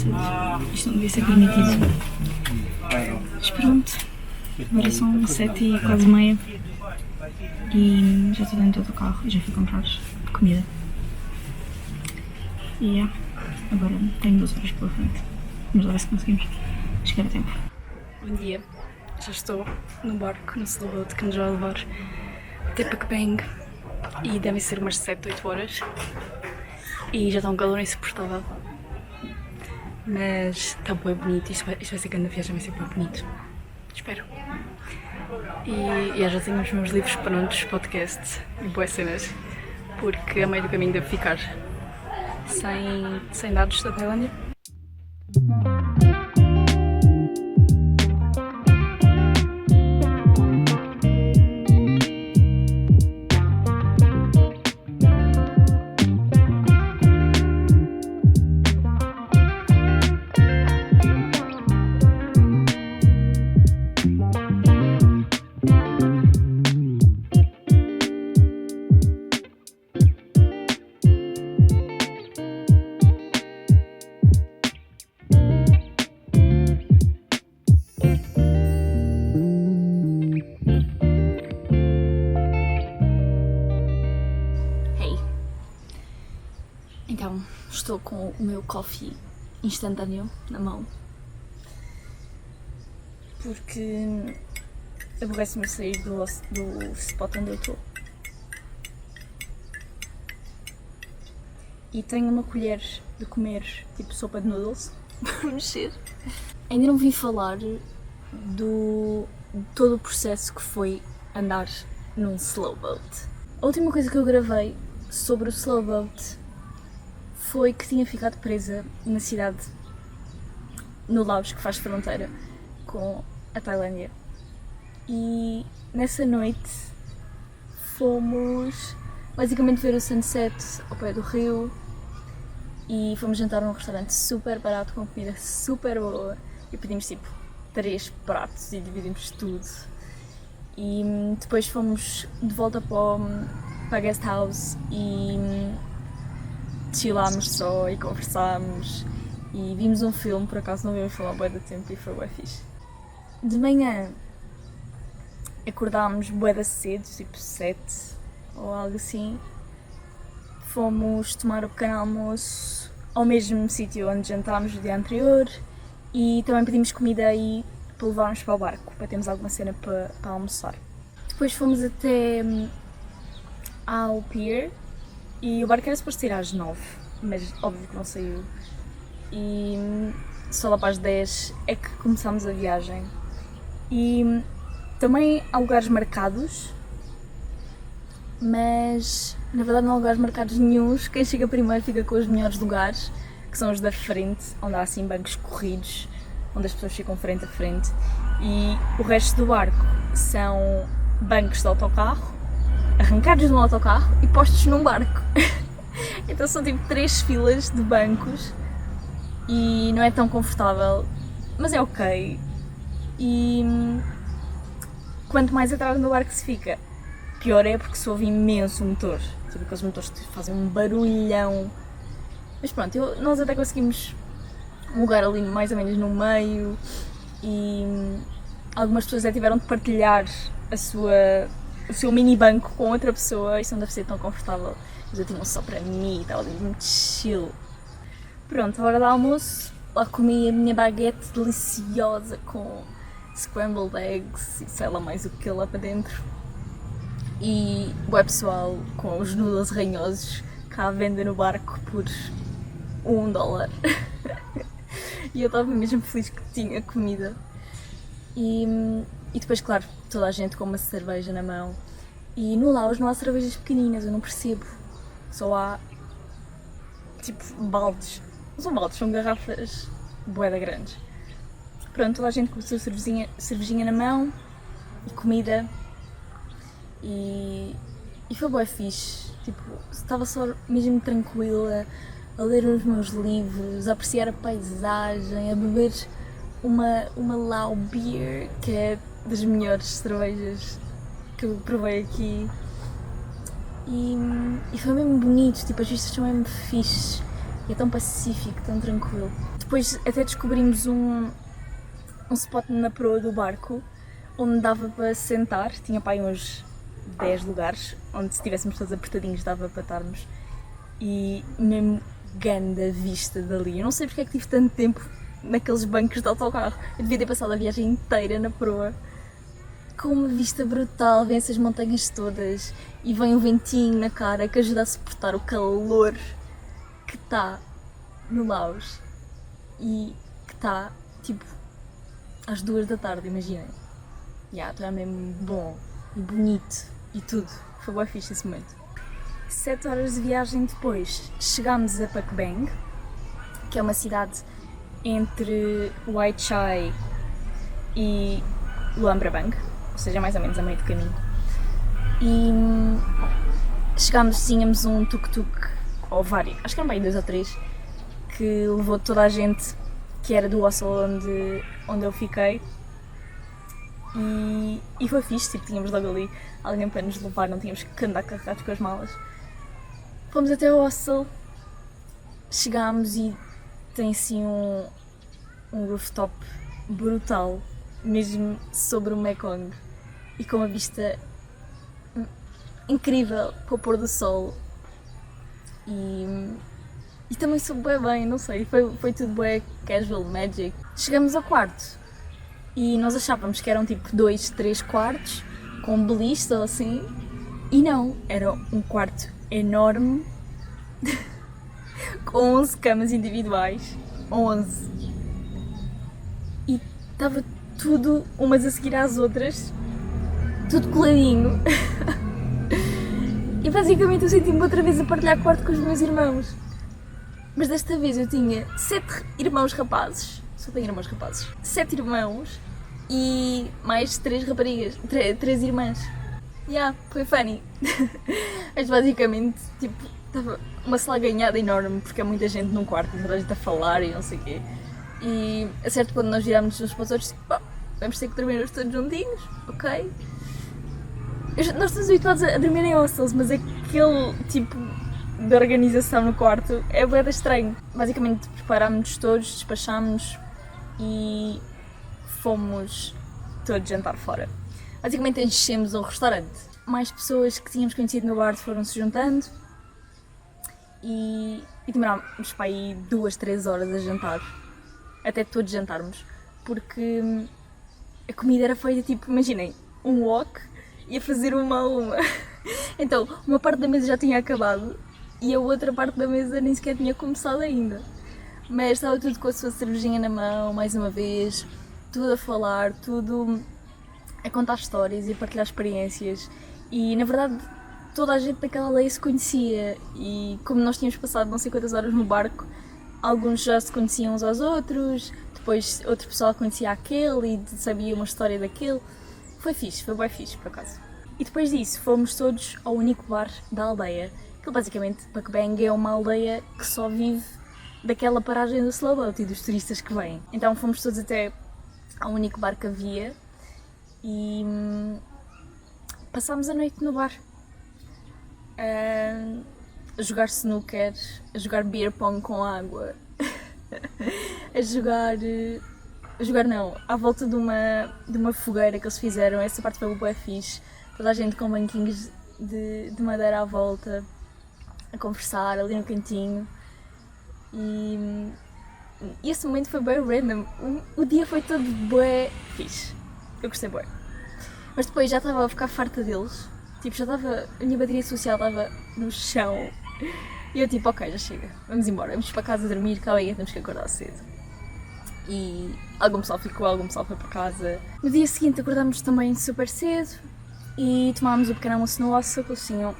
cedo. Isto não devia ser permitido. Mas pronto, agora são 7 e quase meia. E já estou dentro do carro e já fui comprar comida. E agora tenho 2 horas pela frente. Vamos lá ver se conseguimos chegar a tempo. Bom dia, já estou no barco, no Slowboat, que nos vai levar até Pakbang. E devem ser umas 7, 8 horas. E já está um calor insuportável. Mas está bem bonito, isto vai ser grande viagem, vai ser bem bonito. Espero. E já tenho os meus livros prontos, podcasts e boas cenas. Porque a meio do caminho devo ficar sem dados da Tailândia. Então, estou com o meu coffee instantâneo na mão porque aborrece-me sair do spot onde eu estou. E tenho uma colher de comer tipo sopa de noodles para mexer. Ainda não vim falar de todo o processo que foi andar num slowboat. A última coisa que eu gravei sobre o slowboat foi que tinha ficado presa na cidade, no Laos, que faz fronteira com a Tailândia. E nessa noite fomos basicamente ver o sunset ao pé do rio e fomos jantar num restaurante super barato, com comida super boa, e pedimos tipo 3 pratos e dividimos tudo. E depois fomos de volta para a guest house e chilámos só e conversámos e vimos um filme, por acaso não vimos falar bué da tempo e foi bué fixe. De manhã acordámos bué da cedo, tipo 7 ou algo assim. Fomos tomar o pequeno almoço ao mesmo sítio onde jantámos o dia anterior e também pedimos comida aí para levarmos para o barco, para termos alguma cena para almoçar. Depois fomos até ao pier. E o barco era suposto sair às 9, mas óbvio que não saiu. E só lá para as 10 é que começámos a viagem. E também há lugares marcados, mas na verdade não há lugares marcados nenhuns. Quem chega primeiro fica com os melhores lugares, que são os da frente, onde há assim bancos corridos, onde as pessoas ficam frente a frente. E o resto do barco são bancos de autocarro, arrancados num autocarro e postos num barco. Então são tipo 3 filas de bancos e não é tão confortável, mas é ok. E quanto mais atrás no barco se fica, pior é, porque se ouve imenso o motor. Tipo, aqueles motores que fazem um barulhão. Mas pronto, nós até conseguimos um lugar ali mais ou menos no meio e algumas pessoas já tiveram de partilhar o seu mini banco com outra pessoa, isso não deve ser tão confortável. Mas eu tinha um só para mim, estava ali muito chill. Pronto, a hora do almoço, lá comi a minha baguete deliciosa com scrambled eggs e sei lá mais o que lá para dentro. E o pessoal com os noodles ranhosos cá à venda no barco por $1. E eu estava mesmo feliz que tinha comida. E depois, claro, toda a gente com uma cerveja na mão. E no Laos não há cervejas pequeninas, eu não percebo. Só há, tipo, baldes. Não são baldes, são garrafas bué da grandes. Pronto, toda a gente com a sua cervejinha na mão e comida. E foi bué fixe. Tipo, estava só mesmo tranquila, a ler os meus livros, a apreciar a paisagem, a beber uma Lao Beer, que é das melhores cervejas que eu provei aqui. E foi mesmo bonito, tipo, as vistas são mesmo fixe. E é tão pacífico, tão tranquilo. depois até descobrimos um spot na proa do barco onde dava para sentar, tinha para aí uns 10 lugares, onde se estivéssemos todos apertadinhos dava para estarmos, e mesmo ganda vista dali. Eu não sei porque é que tive tanto tempo naqueles bancos de autocarro, eu devia ter passado a viagem inteira na proa, com uma vista brutal, vem essas montanhas todas e vem um ventinho na cara que ajuda a suportar o calor que está no Laos e que está tipo às 2 da tarde, imaginem. Então é mesmo bom e bonito e tudo, foi bem fixe esse momento. 7 horas de viagem depois chegámos a Phak Bang, que é uma cidade entre Wai Chai e Luang Prabang, ou seja, mais ou menos a meio do caminho. E chegámos, tínhamos um tuk-tuk, ou vários, acho que eram bem 2 ou 3, que levou toda a gente que era do hostel onde eu fiquei. E foi fixe, tipo, tínhamos logo ali alguém para nos levar, não tínhamos que andar carregados com as malas. Fomos até ao hostel, chegámos e tem assim um rooftop brutal, mesmo sobre o Mekong, e com uma vista incrível para o pôr do sol. E também soube bem, não sei, foi tudo bem casual, magic. Chegamos ao quarto e nós achávamos que eram tipo 2, 3 quartos com beliche ou assim, e não, era um quarto enorme com 11 camas individuais, 11, e estava tudo umas a seguir às outras, tudo coladinho. E basicamente eu senti-me outra vez a partilhar quarto com os meus irmãos. Mas desta vez eu tinha 7 irmãos rapazes, só tenho irmãos rapazes, 7 irmãos e mais 3 raparigas, 3 irmãs. Foi funny. Mas basicamente, tipo, estava uma salaganhada enorme, porque é muita gente num quarto, toda a gente a falar e não sei o quê. E a certo quando nós virámos uns para os outros, tipo, vamos ter que dormir os todos juntinhos, ok? Nós estamos habituados a dormir em hostels, mas aquele tipo de organização no quarto é bem estranho. Basicamente preparámos-nos todos, despachámos-nos e fomos todos jantar fora. Basicamente enchemos o restaurante. Mais pessoas que tínhamos conhecido no bar foram-se juntando e demorámos para aí 2, 3 horas a jantar, até todos jantarmos, porque a comida era feita tipo, imaginem, um wok e a fazer uma a uma. Então, uma parte da mesa já tinha acabado e a outra parte da mesa nem sequer tinha começado ainda. Mas estava tudo com a sua cervejinha na mão, mais uma vez, tudo a falar, tudo a contar histórias e a partilhar experiências. E na verdade toda a gente daquela aldeia se conhecia e como nós tínhamos passado não sei quantas horas no barco, alguns já se conheciam uns aos outros, depois outro pessoal conhecia aquele e sabia uma história daquele. Foi fixe, foi bem fixe por acaso. E depois disso fomos todos ao único bar da aldeia, que basicamente Phak Bang é uma aldeia que só vive daquela paragem do slow boat e dos turistas que vêm. Então fomos todos até ao único bar que havia e passámos a noite no bar. A jogar snooker, a jogar beer pong com água, a jogar não, à volta de uma fogueira que eles fizeram. Essa parte foi bué fixe, toda a gente com banquinhos de madeira à volta, a conversar ali no cantinho, e esse momento foi bem random, o dia foi todo bué fixe, eu gostei bué. Mas depois já estava a ficar farta deles, tipo, já estava, a minha bateria social estava no chão, e eu tipo, ok, já chega, vamos embora, vamos para casa dormir, calma aí, temos que acordar cedo. E algum pessoal ficou, algum pessoal foi para casa. No dia seguinte acordámos também super cedo e tomámos o pequeno almoço no hostel, que eles tinham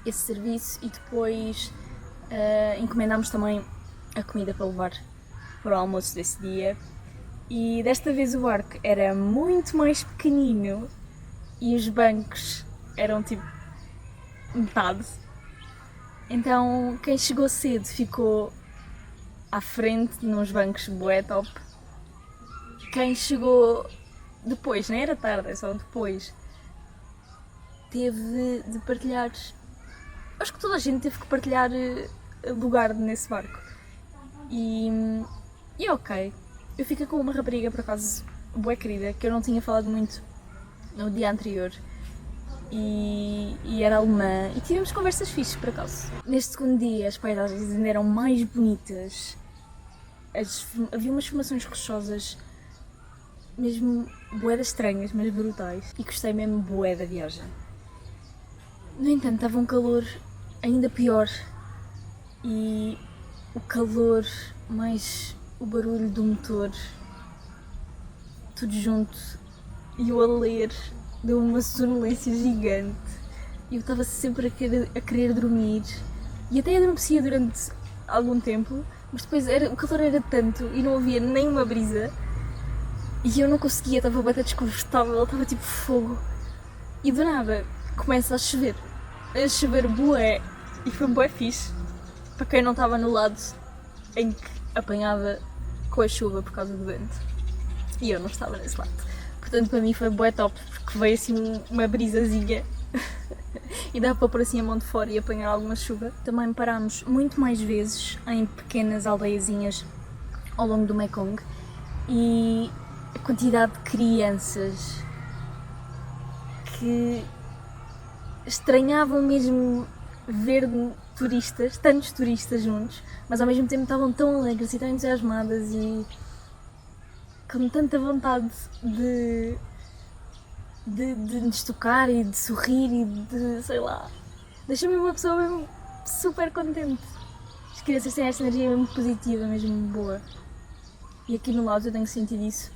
esse serviço, e depois encomendámos também a comida para levar para o almoço desse dia. E desta vez o barco era muito mais pequenino e os bancos eram tipo metade. Então quem chegou cedo ficou à frente nos bancos bué top. Quem chegou depois, não era tarde, é só depois, teve de partilhar. Acho que toda a gente teve que partilhar lugar nesse barco. E E ok, eu fiquei com uma rapariga, por acaso, bué querida, que eu não tinha falado muito no dia anterior. E era alemã, e tivemos conversas fixes, por acaso. Neste segundo dia, as paisagens ainda eram mais bonitas. Havia umas formações rochosas, mesmo bué estranhas, mas brutais. E gostei mesmo bué da viagem. No entanto, estava um calor ainda pior. E o calor, mais o barulho do motor, tudo junto, e eu a ler, deu uma sonolência gigante. E eu estava sempre a querer dormir. E até adormecia durante algum tempo, mas depois o calor era tanto e não havia nenhuma brisa. E eu não conseguia, estava bem desconfortável, estava tipo fogo. E do nada começa a chover bué. E foi bué fixe, para quem não estava no lado em que apanhava com a chuva por causa do vento. E eu não estava nesse lado. Portanto, para mim foi bué top, porque veio assim uma brisazinha e dá para pôr assim a mão de fora e apanhar alguma chuva. Também parámos muito mais vezes em pequenas aldeiazinhas ao longo do Mekong, e a quantidade de crianças que estranhavam mesmo ver turistas, tantos turistas juntos, mas ao mesmo tempo estavam tão alegres e tão entusiasmadas e com tanta vontade de nos tocar e de sorrir e de, sei lá, deixa-me uma pessoa mesmo super contente. As crianças têm esta energia mesmo positiva, mesmo boa. E aqui no Laos eu tenho sentido isso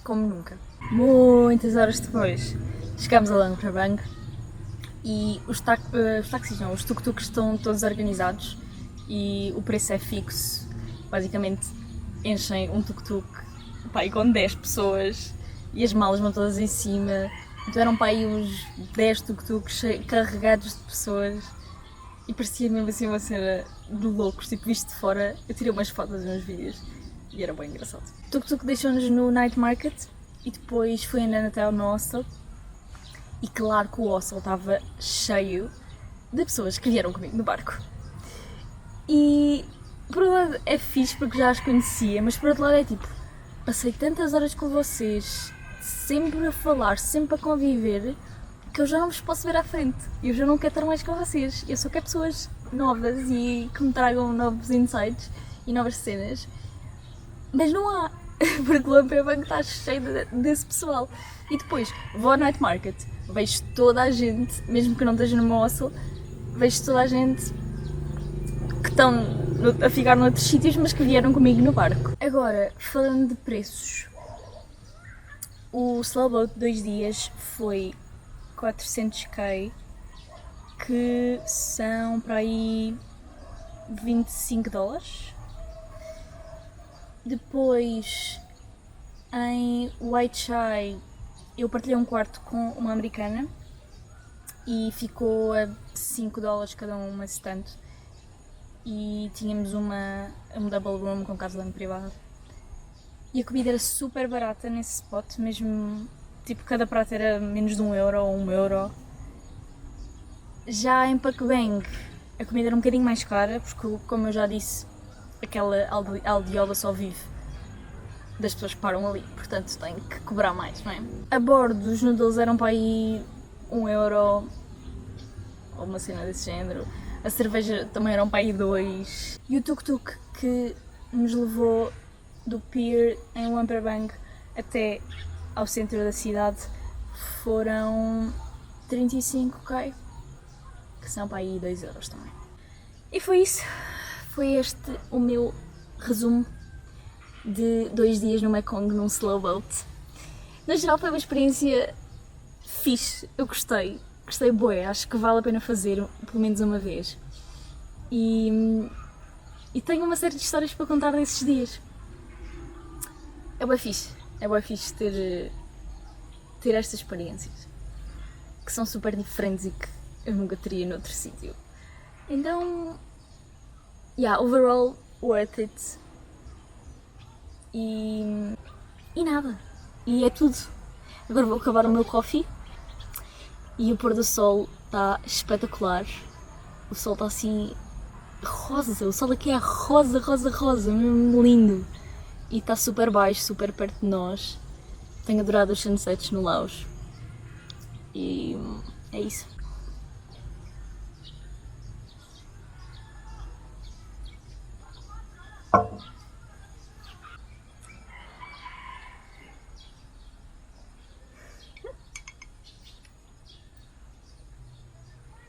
como nunca. Muitas horas depois, chegámos a Luang Prabang e os táxis não, os tuk-tuks estão todos organizados e o preço é fixo. Basicamente enchem um tuk-tuk com 10 pessoas e as malas vão todas em cima. Então eram uns 10 tuk-tuks carregados de pessoas e parecia mesmo assim uma cena de loucos, tipo visto de fora. Eu tirei umas fotos e uns vídeos e era bem engraçado. O tuk-tuk deixou-nos no night market e depois foi andando até ao hostel. E claro que o hostel estava cheio de pessoas que vieram comigo no barco. E por um lado é fixe porque já as conhecia, mas por outro lado é tipo, passei tantas horas com vocês, sempre a falar, sempre a conviver, que eu já não vos posso ver à frente. Eu já não quero estar mais com vocês. Eu só quero pessoas novas e que me tragam novos insights e novas cenas. Mas não há, porque o Luang Prabang está cheio desse pessoal. E depois vou ao night market, vejo toda a gente, mesmo que não esteja no meu hostel, vejo toda a gente que estão a ficar noutros sítios, mas que vieram comigo no barco. Agora, falando de preços, o Slowboat 2 dias foi 400k, que são para aí $25. Depois, em White Chai, eu partilhei um quarto com uma americana e ficou a $5 cada uma, esse tanto. E tínhamos um double room com casa de banho privado. E a comida era super barata nesse spot, mesmo, tipo, cada prato era menos de €1 ou €1. Já em Pak Bang, a comida era um bocadinho mais cara, porque, como eu já disse, aquela aldeola só vive das pessoas que param ali, portanto tem que cobrar mais, não é? A bordo, os noodles eram para aí €1 ou uma cena desse género. A cerveja também eram para aí 2. E o tuk-tuk que nos levou do pier em Luang Prabang até ao centro da cidade foram 35k, que são para aí €2 também. E foi isso. Foi este o meu resumo de 2 dias no Mekong num slowboat. No geral foi uma experiência fixe, eu gostei bué, acho que vale a pena fazer pelo menos uma vez. E tenho uma série de histórias para contar desses dias. É bué fixe ter estas experiências, que são super diferentes e que eu nunca teria noutro sítio. Então, overall, worth it. E nada. E é tudo. Agora vou acabar o meu coffee. E o pôr do sol está espetacular. O sol está assim rosa. O sol aqui é rosa, mesmo lindo. e está super baixo, super perto de nós. Tenho adorado os sunsets no Laos. E é isso.